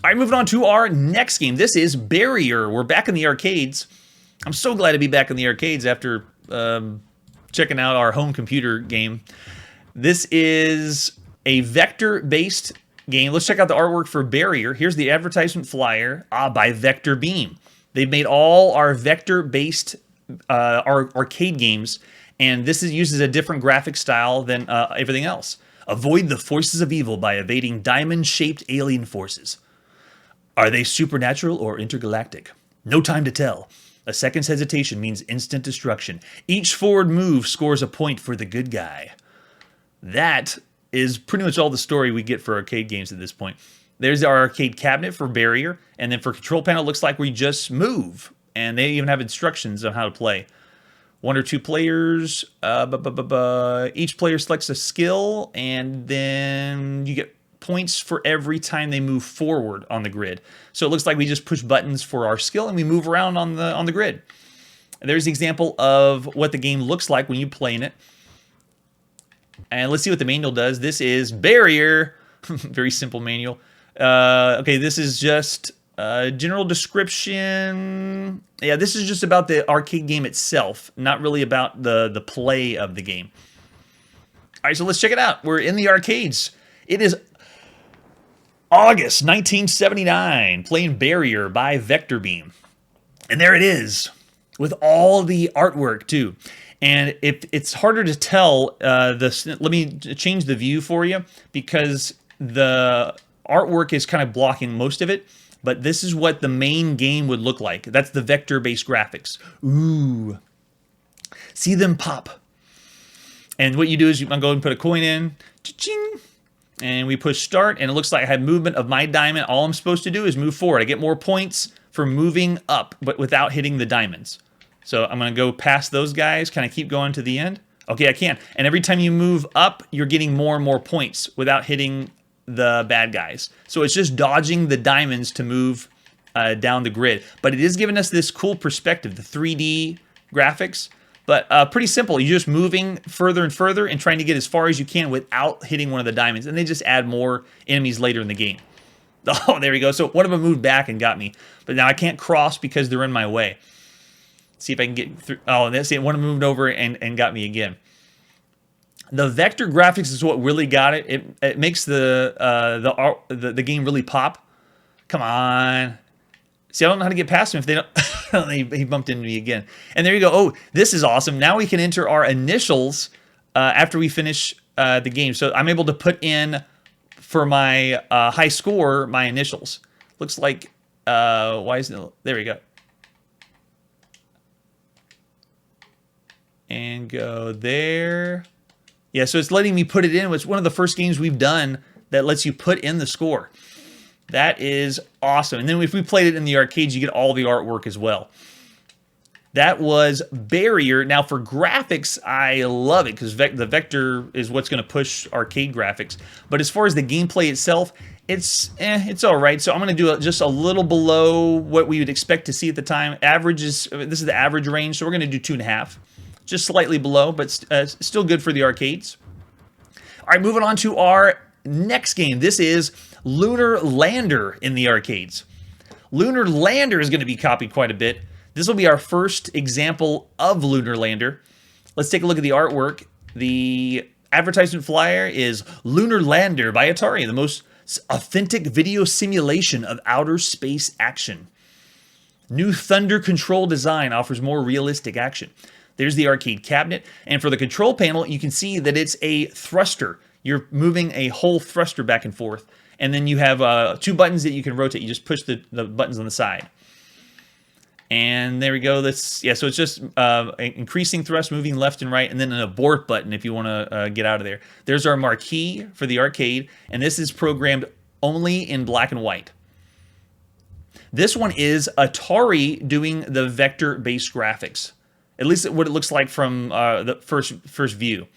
All right, moving on to our next game. This is Barrier. We're back in the arcades. I'm so glad to be back in the arcades after checking out our home computer game. This is a vector-based game. Let's check out the artwork for Barrier. Here's the advertisement flyer by Vector Beam. They've made all our vector-based arcade games, and this uses a different graphic style than everything else. Avoid the forces of evil by evading diamond-shaped alien forces. Are they supernatural or intergalactic? No time to tell. A second's hesitation means instant destruction. Each forward move scores a point for the good guy. That is pretty much all the story we get for arcade games at this point. There's our arcade cabinet for Barrier, and then for control panel, it looks like we just move. And they even have instructions on how to play. 1 or 2 players. Each player selects a skill, and then you get points for every time they move forward on the grid. So it looks like we just push buttons for our skill and we move around on the grid. There's the example of what the game looks like when you play in it. And let's see what the manual does. This is Barrier. Very simple manual. Okay, this is just general description. Yeah, this is just about the arcade game itself, not really about the play of the game. All right, so let's check it out. We're in the arcades. It is August 1979, playing Barrier by Vector Beam. And there it is, with all the artwork too. And if it's harder to tell, let me change the view for you, because the artwork is kind of blocking most of it. But this is what the main game would look like. That's the vector-based graphics. Ooh. See them pop. And what you do is you go and put a coin in. Cha-ching. And we push start, and it looks like I have movement of my diamond. All I'm supposed to do is move forward. I get more points for moving up, but without hitting the diamonds. So I'm going to go past those guys. Can I keep going to the end? Okay, I can. And every time you move up, you're getting more and more points without hitting the bad guys. So it's just dodging the diamonds to move down the grid. But it is giving us this cool perspective, the 3D graphics. But pretty simple. You're just moving further and further and trying to get as far as you can without hitting one of the diamonds. And they just add more enemies later in the game. Oh, there we go. So one of them moved back and got me. But now I can't cross because they're in my way. See if I can get through. Oh, that's it. One of them moved over and got me again. The vector graphics is what really got it. It makes the game really pop. Come on. See, I don't know how to get past him if they don't. He bumped into me again. And there you go. Oh, this is awesome. Now we can enter our initials after we finish the game. So I'm able to put in, for my high score, my initials. Looks like, why isn't it? There we go. And go there. Yeah, so it's letting me put it in. It's one of the first games we've done that lets you put in the score. That is awesome. And then if we played it in the arcades, you get all the artwork as well. That was Barrier. Now for graphics, I love it because the vector is what's going to push arcade graphics. But as far as the gameplay itself, it's all right. So I'm going to do just a little below what we would expect to see at the time. This is the average range, so we're going to do 2.5. Just slightly below, but still good for the arcades. All right, moving on to our next game. This is Lunar Lander in the arcades. Lunar Lander is going to be copied quite a bit. This will be our first example of Lunar Lander. Let's take a look at the artwork. The advertisement flyer is Lunar Lander by Atari, the most authentic video simulation of outer space action. New Thunder control design offers more realistic action. There's the arcade cabinet, and for the control panel, you can see that it's a thruster. You're moving a whole thruster back and forth, and then you have 2 buttons that you can rotate. You just push the buttons on the side. And there we go. So it's just increasing thrust, moving left and right, and then an abort button if you want to get out of there. There's our marquee for the arcade, and this is programmed only in black and white. This one is Atari doing the vector-based graphics. At least what it looks like from the first view.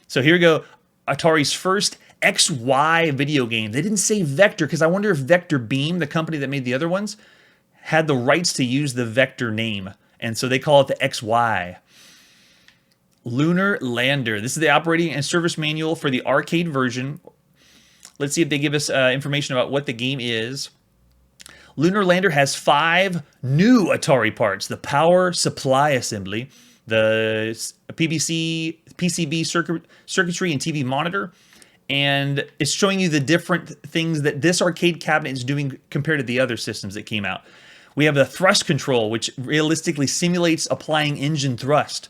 So here we go. Atari's first XY video game. They didn't say Vector because I wonder if Vector Beam, the company that made the other ones, had the rights to use the Vector name. And so they call it the XY. Lunar Lander. This is the operating and service manual for the arcade version. Let's see if they give us information about what the game is. Lunar Lander has 5 new Atari parts: the power supply assembly, the PCB circuitry and TV monitor, and it's showing you the different things that this arcade cabinet is doing compared to the other systems that came out. We have the thrust control, which realistically simulates applying engine thrust.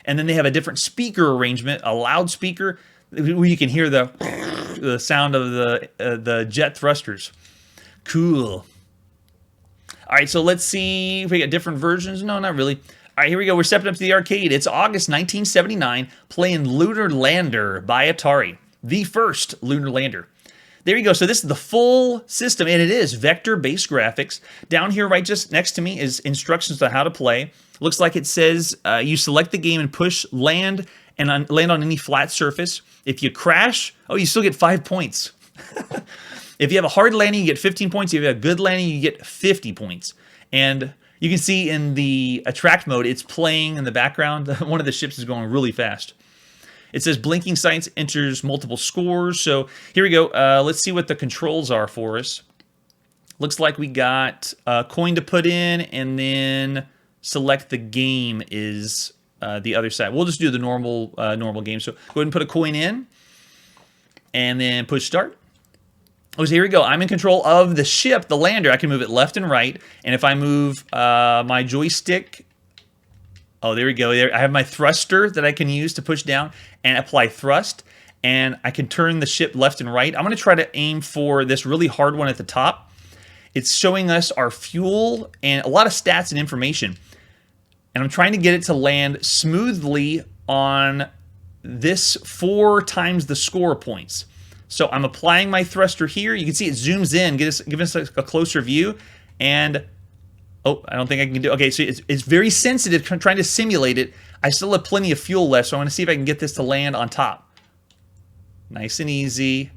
And then they have a different speaker arrangement, a loudspeaker, where you can hear the sound of the jet thrusters. Cool. All right, so let's see if we got different versions. No, not really. All right, here we go. We're stepping up to the arcade. It's August 1979, playing Lunar Lander by Atari. The first Lunar Lander. There you go. So this is the full system, and it is vector-based graphics. Down here, right just next to me, is instructions on how to play. Looks like it says you select the game and push land and land on any flat surface. If you crash, oh, you still get 5 points. If you have a hard landing, you get 15 points. If you have a good landing, you get 50 points. And you can see in the attract mode, it's playing in the background. One of the ships is going really fast. It says blinking sights enters multiple scores. So here we go. Let's see what the controls are for us. Looks like we got a coin to put in, and then select the game is the other side. We'll just do the normal game. So go ahead and put a coin in, and then push start. Oh, so here we go. I'm in control of the ship, the lander. I can move it left and right. And if I move my joystick, oh, there we go. There, I have my thruster that I can use to push down and apply thrust. And I can turn the ship left and right. I'm going to try to aim for this really hard one at the top. It's showing us our fuel and a lot of stats and information. And I'm trying to get it to land smoothly on this 4 times the score points. So I'm applying my thruster here. You can see it zooms in, give us a closer view. And, oh, I don't think I can do it. Okay, so it's very sensitive, trying to simulate it. I still have plenty of fuel left, so I want to see if I can get this to land on top. Nice and easy.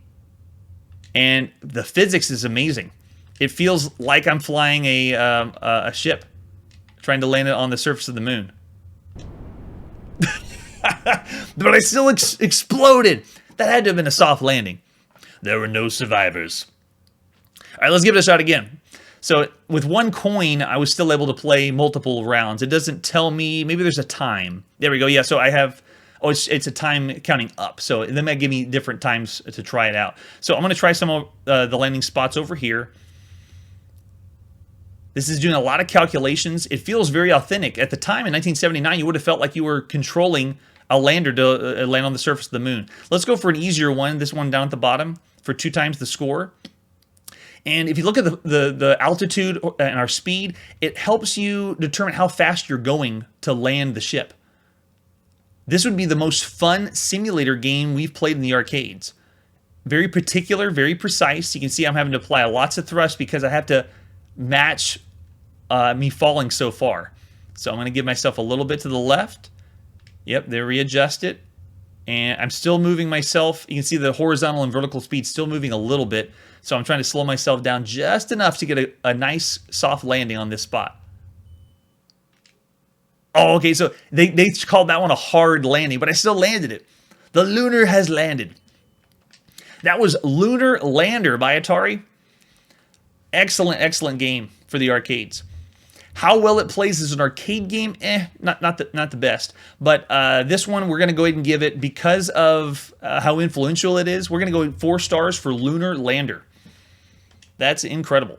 And the physics is amazing. It feels like I'm flying a ship, trying to land it on the surface of the moon. But I still exploded. That had to have been a soft landing. There were no survivors. All right, let's give it a shot again. So with 1 coin, I was still able to play multiple rounds. It doesn't tell me, maybe there's a time. There we go. Yeah, so I have, oh, it's a time counting up. So that might give me different times to try it out. So I'm going to try some of the landing spots over here. This is doing a lot of calculations. It feels very authentic. At the time in 1979, you would have felt like you were controlling a lander to land on the surface of the moon. Let's go for an easier one, this one down at the bottom, for 2 times the score. And if you look at the altitude and our speed, it helps you determine how fast you're going to land the ship. This would be the most fun simulator game we've played in the arcades. Very particular, very precise. You can see I'm having to apply lots of thrust because I have to match me falling so far. So I'm going to give myself a little bit to the left. Yep, there, readjust it. And I'm still moving myself. You can see the horizontal and vertical speed still moving a little bit. So I'm trying to slow myself down just enough to get a nice soft landing on this spot. Oh, okay, so they called that one a hard landing, but I still landed it. The Lunar has landed. That was Lunar Lander by Atari. Excellent, excellent game for the arcades. How well it plays as an arcade game, not the best. But this one, we're going to go ahead and give it, because of how influential it is, we're going to go 4 stars for Lunar Lander. That's incredible.